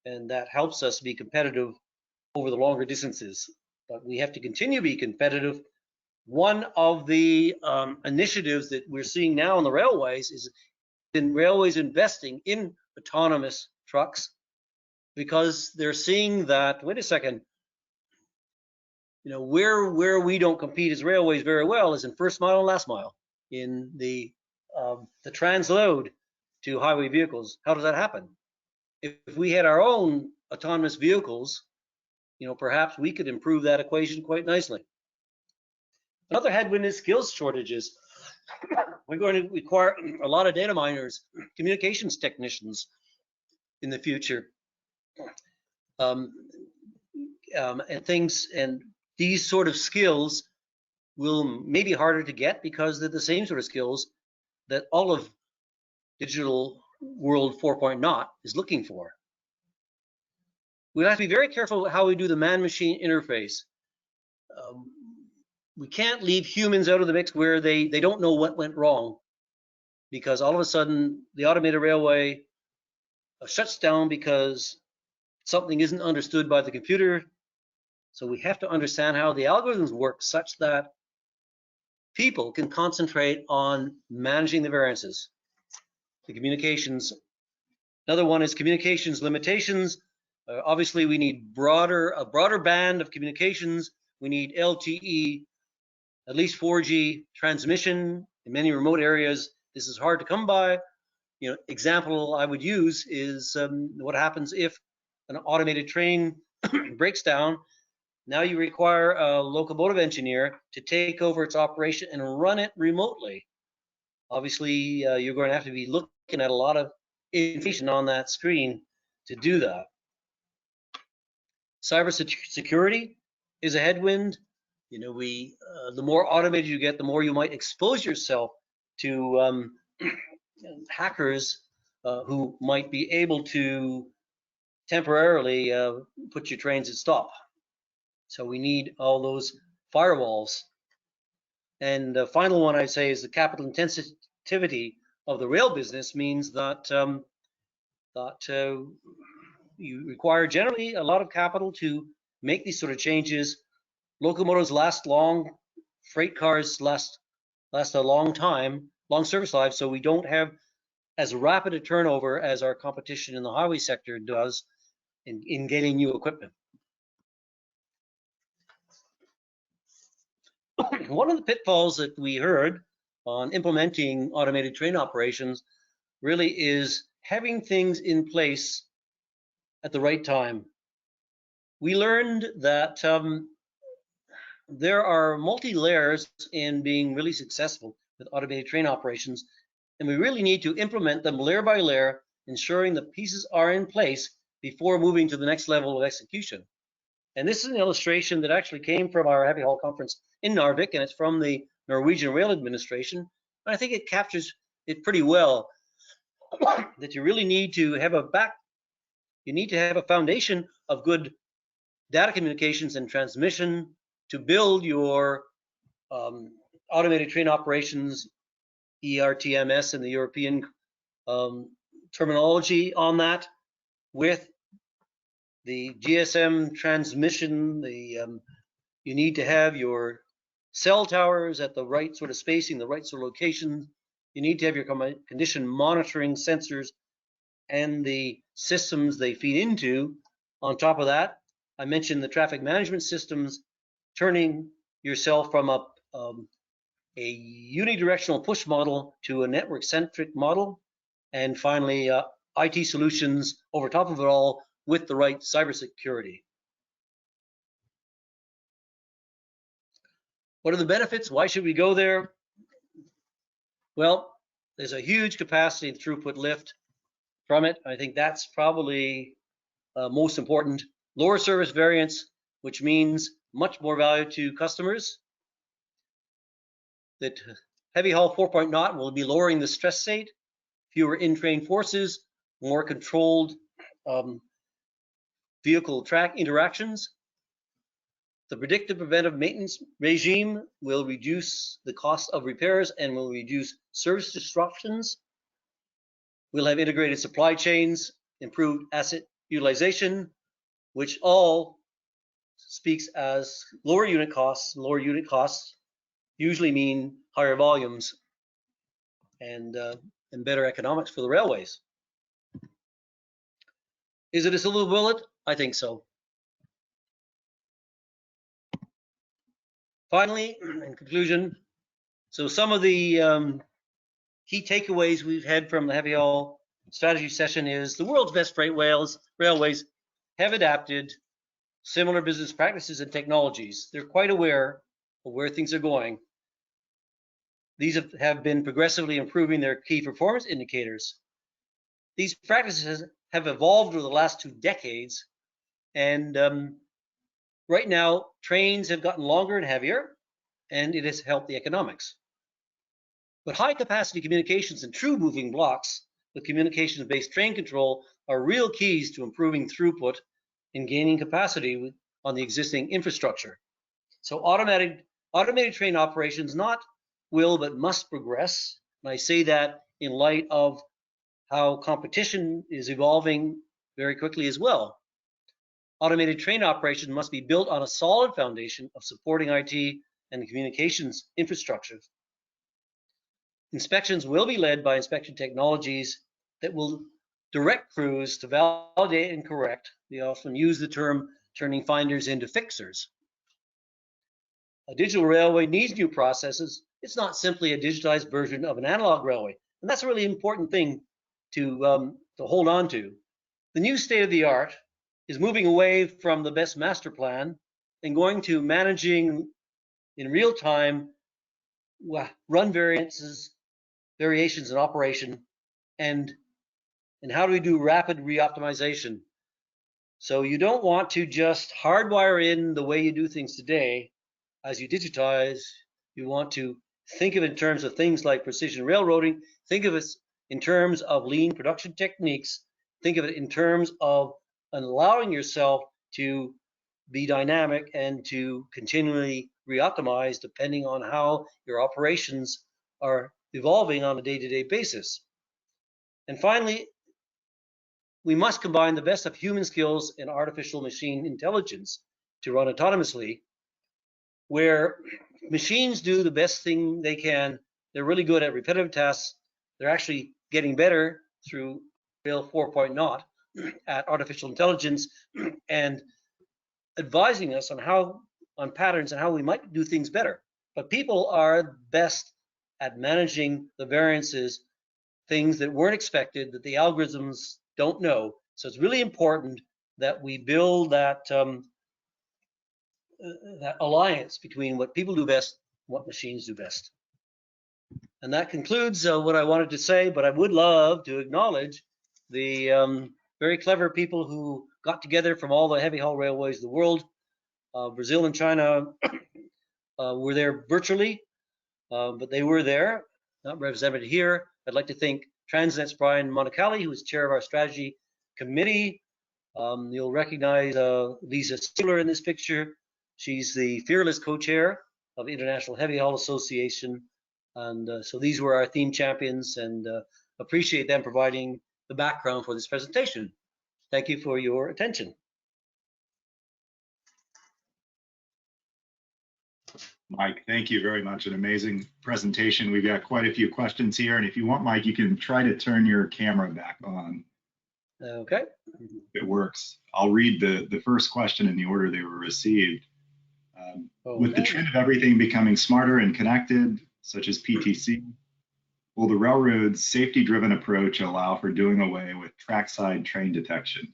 and that helps us be competitive over the longer distances. But we have to continue to be competitive. One of the initiatives that we're seeing now on the railways is in railways investing in autonomous trucks, because they're seeing that, wait a second, where we don't compete as railways very well is in first mile and last mile, in the transload to highway vehicles. How does that happen? If we had our own autonomous vehicles, perhaps we could improve that equation quite nicely. Another headwind is skills shortages. We're going to require a lot of data miners, communications technicians in the future, and these sort of skills will maybe harder to get because they're the same sort of skills that all of digital world 4.0 is looking for. We have to be very careful how we do the man-machine interface. We can't leave humans out of the mix where they don't know what went wrong, because all of a sudden the automated railway shuts down because something isn't understood by the computer. So we have to understand how the algorithms work such that people can concentrate on managing the variances. The communications. Another one is communications limitations. Obviously, we need a broader band of communications. We need LTE, at least 4G transmission in many remote areas. This is hard to come by. Example I would use is what happens if an automated train breaks down. Now you require a locomotive engineer to take over its operation and run it remotely. Obviously, you're going to have to be looking at a lot of information on that screen to do that. Cybersecurity is a headwind. The more automated you get, the more you might expose yourself to hackers who might be able to temporarily put your trains at stop. So we need all those firewalls. And the final one I'd say is the capital intensity of the rail business means that you require generally a lot of capital to make these sort of changes. Locomotives last long, freight cars last a long time, long service lives, so we don't have as rapid a turnover as our competition in the highway sector does in getting new equipment. One of the pitfalls that we heard on implementing automated train operations really is having things in place at the right time. We learned that there are multi-layers in being really successful with automated train operations, and we really need to implement them layer by layer, ensuring the pieces are in place before moving to the next level of execution. And this is an illustration that actually came from our Heavy Haul conference in Narvik, and it's from the Norwegian Rail Administration. And I think it captures it pretty well, that you really need to have a foundation of good data communications and transmission to build your automated train operations, ERTMS and the European terminology on that, with the GSM transmission. You need to have your cell towers at the right sort of spacing, the right sort of location. You need to have your condition monitoring sensors and the systems they feed into. On top of that, I mentioned the traffic management systems, turning yourself from a a unidirectional push model to a network-centric model, and finally, IT solutions over top of it all with the right cybersecurity. What are the benefits? Why should we go there? Well, there's a huge capacity and throughput lift from it. I think that's probably most important. Lower service variance, which means much more value to customers. That heavy haul 4.0 will be lowering the stress state, fewer in-train forces, more controlled vehicle track interactions. The predictive preventive maintenance regime will reduce the cost of repairs and will reduce service disruptions. We'll have integrated supply chains, improved asset utilization, which all speaks as lower unit costs. Lower unit costs usually mean higher volumes and better economics for the railways. Is it a silver bullet? I think so. Finally, in conclusion, so some of the key takeaways we've had from the heavy haul strategy session is the world's best freight railways have adapted similar business practices and technologies. They're quite aware of where things are going. These have been progressively improving their key performance indicators. These practices have evolved over the last 2 decades, and right now trains have gotten longer and heavier, and it has helped the economics. But high capacity communications and true moving blocks with communications-based train control are real keys to improving throughput and gaining capacity on the existing infrastructure. So automated train operations not will but must progress. And I say that in light of how competition is evolving very quickly as well. Automated train operation must be built on a solid foundation of supporting IT and communications infrastructure. Inspections will be led by inspection technologies that will direct crews to validate and correct. We often use the term turning finders into fixers. A digital railway needs new processes. It's not simply a digitized version of an analog railway. And that's a really important thing to hold on to. The new state of the art is moving away from the best master plan and going to managing in real time run variations in operation, and how do we do rapid reoptimization. So you don't want to just hardwire in the way you do things today. As you digitize, you want to think of it in terms of things like precision railroading, think of it in terms of lean production techniques, think of it in terms of allowing yourself to be dynamic and to continually reoptimize depending on how your operations are evolving on a day-to-day basis. And finally, we must combine the best of human skills and artificial machine intelligence to run autonomously, where machines do the best thing they can. They're really good at repetitive tasks. They're actually getting better through Rail 4.0 at artificial intelligence and advising us on patterns and how we might do things better. But people are best at managing the variances, things that weren't expected, that the algorithms don't know. So it's really important that we build that that alliance between what people do best and what machines do best. And that concludes what I wanted to say, but I would love to acknowledge the very clever people who got together from all the heavy haul railways of the world. Brazil and China were there virtually, but they were there, not represented here. I'd like to thank Transnet's Brian Monicali, who is chair of our strategy committee. You'll recognize Lisa Steeler in this picture. She's the fearless co-chair of the International Heavy Haul Association. And so these were our theme champions, and appreciate them providing the background for this presentation. Thank you for your attention. Mike, thank you very much. An amazing presentation. We've got quite a few questions here, and if you want, Mike, you can try to turn your camera back on. Okay. It works. I'll read the first question in the order they were received. Okay. With the trend of everything becoming smarter and connected, such as PTC? Will the railroad's safety-driven approach allow for doing away with trackside train detection?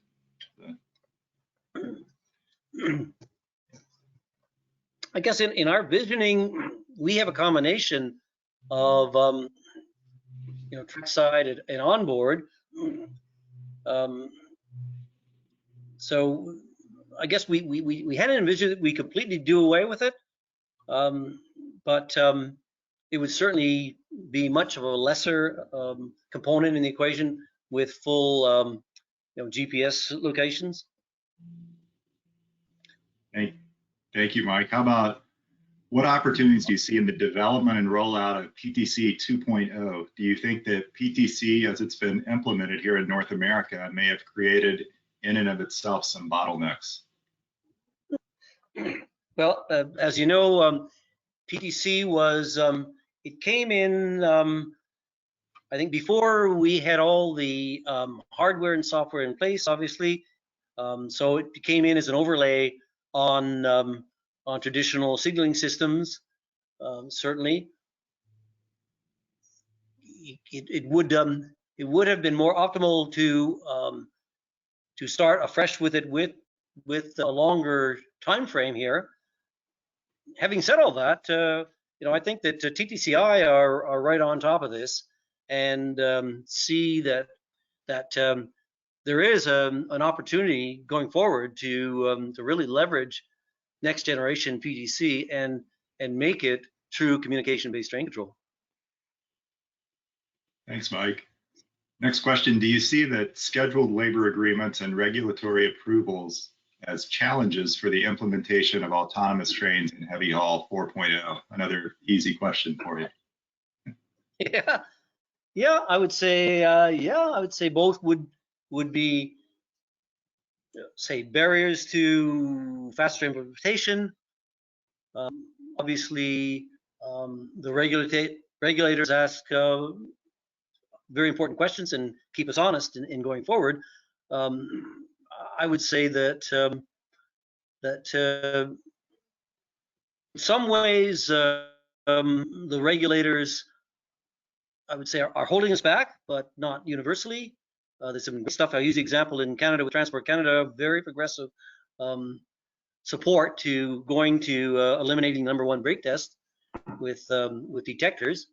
I guess in our visioning, we have a combination of trackside and onboard. So I guess we hadn't envisioned that we completely do away with it, but it would certainly be much of a lesser component in the equation with full GPS locations. Thank you, Mike. How about, what opportunities do you see in the development and rollout of PTC 2.0? Do you think that PTC, as it's been implemented here in North America, may have created in and of itself some bottlenecks? Well, as you know, PTC was, it came in, I think before we had all the hardware and software in place, obviously. So it came in as an overlay on traditional signaling systems. Certainly, it would have been more optimal to start afresh with it with a longer time frame here. Having said all that, I think that TTCI are right on top of this and see that there is an opportunity going forward to really leverage next generation PTC and make it true communication-based train control. Thanks, Mike. Next question, do you see that scheduled labor agreements and regulatory approvals as challenges for the implementation of autonomous trains in heavy haul 4.0? Another easy question for you. Yeah, I would say both would be, say, barriers to faster implementation. Obviously, the regulators ask very important questions and keep us honest in going forward. I would say that in some ways the regulators, I would say, are holding us back, but not universally. There's some good stuff. I use the example in Canada with Transport Canada, very progressive support to going to eliminating the #1 brake test with detectors.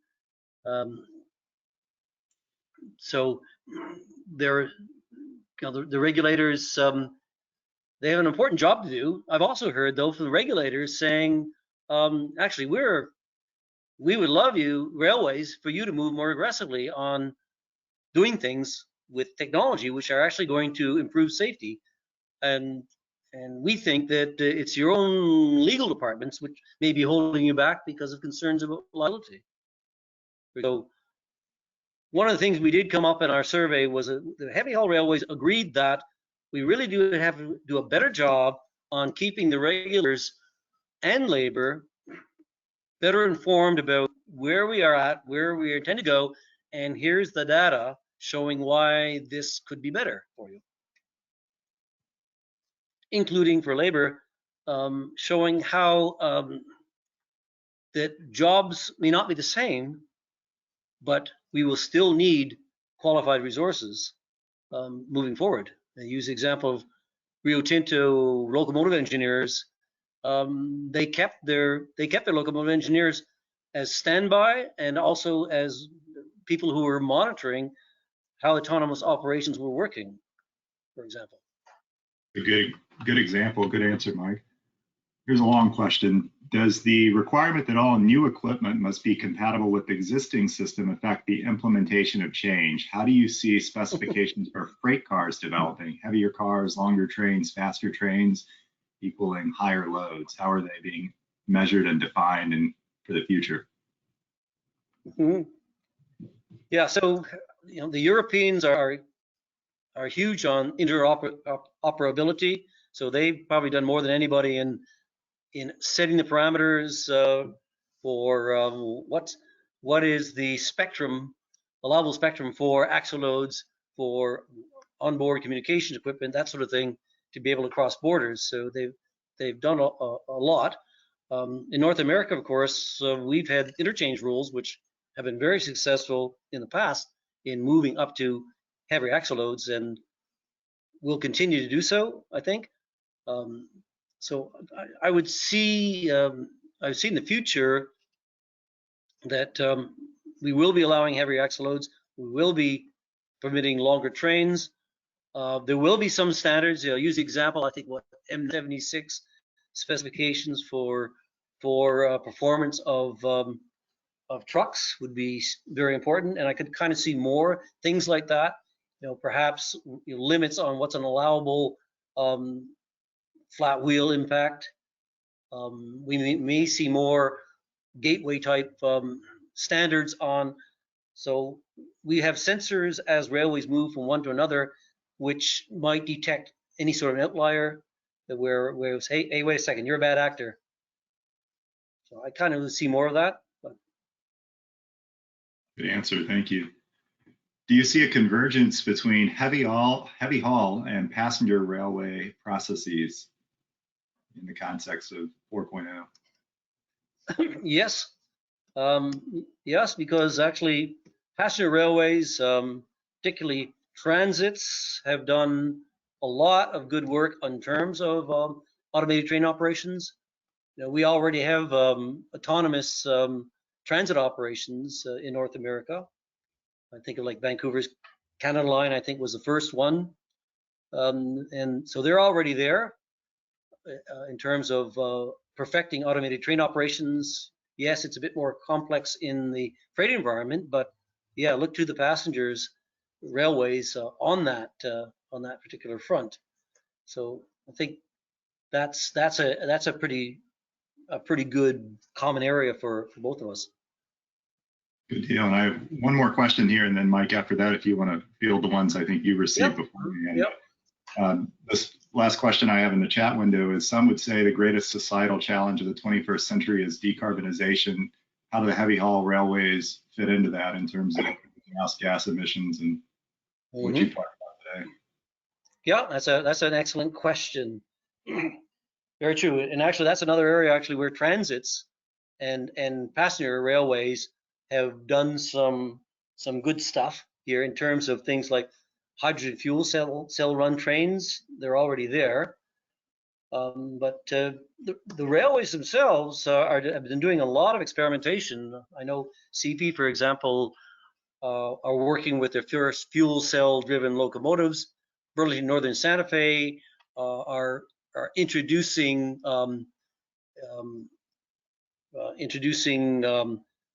So the regulators, they have an important job to do. I've also heard, though, from the regulators saying, actually, we would love you, railways, for you to move more aggressively on doing things with technology which are actually going to improve safety. And we think that it's your own legal departments which may be holding you back because of concerns about liability. So one of the things we did come up in our survey was the heavy haul railways agreed that we really do have to do a better job on keeping the regulators and labor better informed about where we are at, where we intend to go, and here's the data showing why this could be better for you. Including for labor, showing how that jobs may not be the same, but we will still need qualified resources moving forward. I use the example of Rio Tinto locomotive engineers. They kept their locomotive engineers as standby and also as people who were monitoring how autonomous operations were working, for example. A good example, good answer, Mike. Here's a long question. Does the requirement that all new equipment must be compatible with the existing system affect the implementation of change? How do you see specifications for freight cars developing? Heavier cars, longer trains, faster trains, equaling higher loads? How are they being measured and defined for the future? Mm-hmm. Yeah, so the Europeans are huge on interoperability. So they've probably done more than anybody in setting the parameters for what is the spectrum, allowable spectrum for axle loads, for onboard communications equipment, that sort of thing, to be able to cross borders. So they've done a lot. In North America, of course, we've had interchange rules which have been very successful in the past in moving up to heavy axle loads, and will continue to do so, I think. So I would see, I see in the future that we will be allowing heavy axle loads. We will be permitting longer trains. There will be some standards. I'll use the example, I think, what M76 specifications for performance of trucks would be very important, and I could kind of see more things like that. Perhaps limits on what's an allowable flat wheel impact. We may see more gateway type standards on. So we have sensors as railways move from one to another, which might detect any sort of outlier where it's, hey, wait a second, you're a bad actor. So I kind of see more of that. But. Good answer, thank you. Do you see a convergence between heavy haul and passenger railway processes in the context of 4.0? Yes. Yes, because actually passenger railways, particularly transits, have done a lot of good work in terms of automated train operations. We already have autonomous transit operations in North America. I think of like Vancouver's Canada Line, I think was the first one. And so they're already there in terms of perfecting automated train operations. Yes, it's a bit more complex in the freight environment, but yeah, look to the passengers railways on that particular front. So I think that's a pretty good common area for both of us. Good deal. And I have one more question here, and then Mike, after that, if you want to field the ones I think you received before we end. Yep. This last question I have in the chat window is: some would say the greatest societal challenge of the 21st century is decarbonization. How do the heavy haul railways fit into that in terms of greenhouse gas emissions and what you talked about today? Yeah, that's an excellent question. Very true. And actually, that's another area actually where transits and passenger railways have done some good stuff here in terms of things like hydrogen fuel cell run trains. They're already there. But the railways themselves have been doing a lot of experimentation. I know CP, for example, are working with their first fuel cell driven locomotives. Burlington Northern Santa Fe are introducing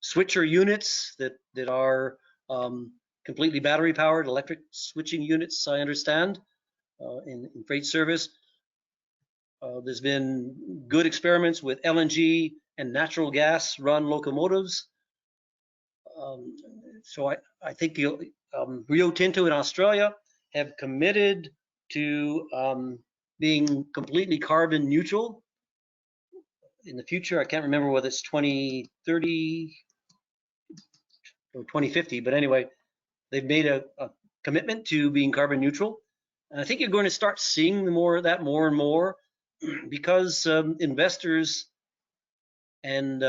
switcher units that are completely battery powered, electric switching units, I understand, in freight service. There's been good experiments with LNG and natural gas run locomotives. So I think Rio Tinto in Australia have committed to being completely carbon neutral in the future. I can't remember whether it's 2030 or 2050, but anyway, they've made a commitment to being carbon neutral. And I think you're going to start seeing more of that more and more, because investors and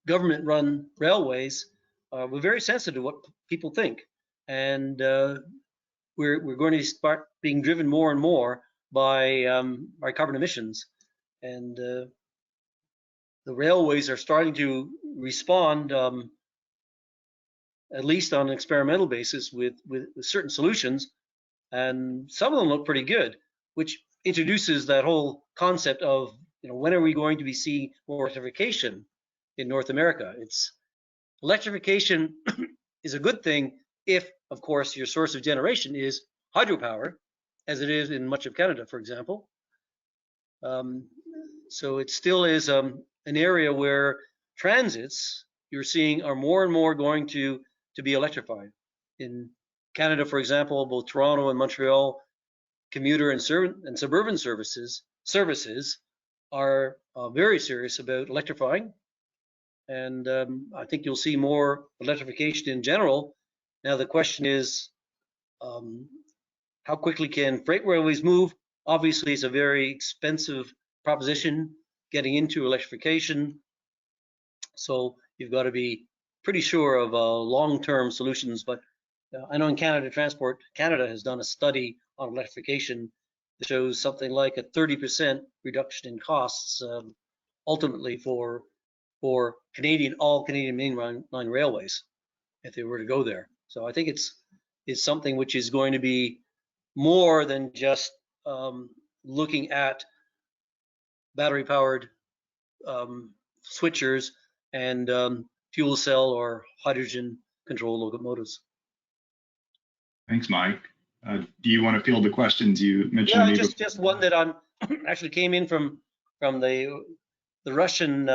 government-run railways were very sensitive to what people think, and we're going to start being driven more and more by carbon emissions, and the railways are starting to respond, at least on an experimental basis, with certain solutions, and some of them look pretty good, which introduces that whole concept of, when are we going to be seeing more electrification in North America? Electrification is a good thing if, of course, your source of generation is hydropower, as it is in much of Canada, for example. So it still is an area where transits you're seeing are more and more going to be electrified. In Canada, for example, both Toronto and Montreal commuter and suburban services are very serious about electrifying, and I think you'll see more electrification in general. Now the question is, how quickly can freight railways move? Obviously, it's a very expensive proposition getting into electrification. So you've got to be pretty sure of long-term solutions. But I know in Canada, Transport Canada has done a study on electrification that shows something like a 30% reduction in costs ultimately for all Canadian mainline railways if they were to go there. So I think it's something which is going to be more than just looking at battery-powered switchers and fuel cell or hydrogen-controlled locomotives. Thanks, Mike. Do you want to field the questions you mentioned? Yeah, just one that I'm actually came in from the Russian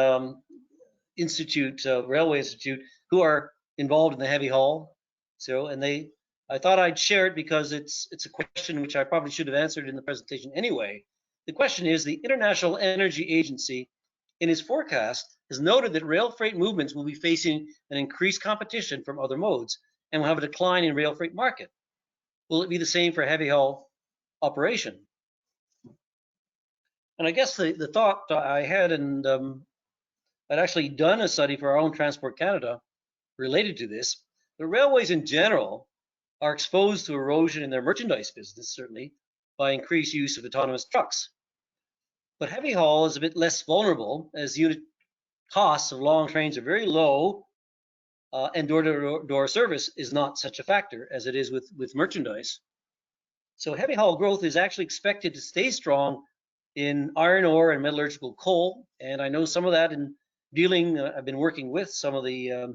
Institute, Railway Institute, who are involved in the heavy haul. So, and I thought I'd share it because it's a question which I probably should have answered in the presentation anyway. The question is, the International Energy Agency, in its forecast, has noted that rail freight movements will be facing an increased competition from other modes and will have a decline in rail freight market. Will it be the same for heavy haul operation? And I guess the thought I had, and I'd actually done a study for our own Transport Canada related to this. The railways in general are exposed to erosion in their merchandise business, certainly, by increased use of autonomous trucks. But heavy haul is a bit less vulnerable, as unit costs of long trains are very low, and door-to-door service is not such a factor as it is with merchandise. So heavy haul growth is actually expected to stay strong in iron ore and metallurgical coal, and I know some of that in dealing. I've been working with some of the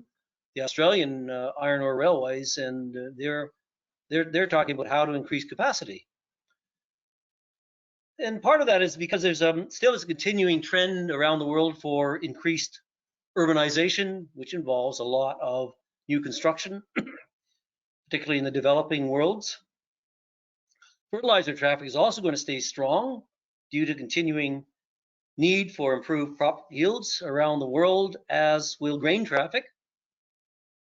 Australian iron ore railways, and they're talking about how to increase capacity. And part of that is because there's still is a continuing trend around the world for increased urbanization, which involves a lot of new construction, particularly in the developing worlds. Fertilizer traffic is also going to stay strong due to continuing need for improved crop yields around the world, as will grain traffic.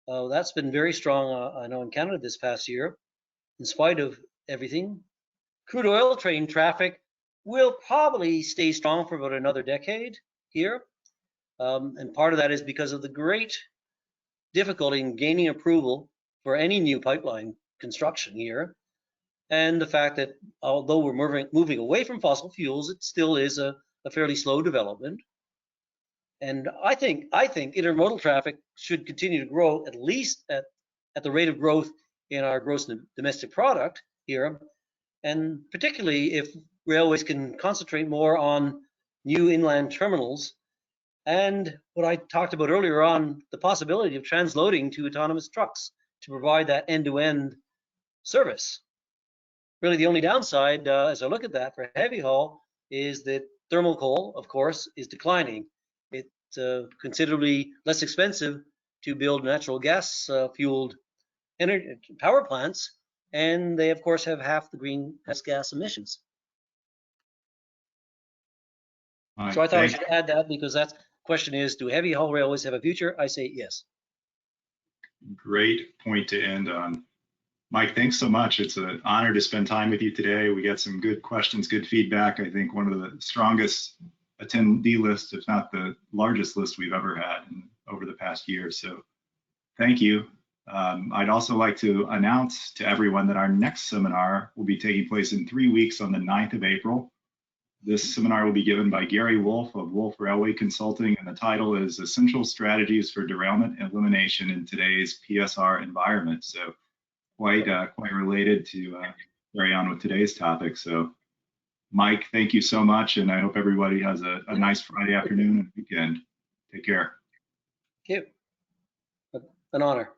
That's been very strong, I know, in Canada this past year, in spite of everything. Crude oil train traffic will probably stay strong for about another decade here. And part of that is because of the great difficulty in gaining approval for any new pipeline construction here. And the fact that although we're moving away from fossil fuels, it still is a fairly slow development. And I think intermodal traffic should continue to grow at least at the rate of growth in our gross domestic product here. And particularly if railways can concentrate more on new inland terminals, and what I talked about earlier on, the possibility of transloading to autonomous trucks to provide that end-to-end service. Really, the only downside, as I look at that for heavy haul, is that thermal coal, of course, is declining. It's considerably less expensive to build natural gas fueled energy power plants, and they, of course, have half the greenhouse gas emissions. Right, so I thought I should add that because that question is, do heavy haul railways have a future? I say yes. Great point to end on. Mike, thanks so much. It's an honor to spend time with you today. We got some good questions, good feedback. I think one of the strongest attendee lists, if not the largest list we've ever had over the past year. So thank you. I'd also like to announce to everyone that our next seminar will be taking place in 3 weeks on the 9th of April. This seminar will be given by Gary Wolf of Wolf Railway Consulting, and the title is Essential Strategies for Derailment Elimination in Today's PSR Environment. So quite related to carry on with today's topic. So Mike, thank you so much, and I hope everybody has a nice Friday afternoon and weekend. Take care. Thank you. An honor.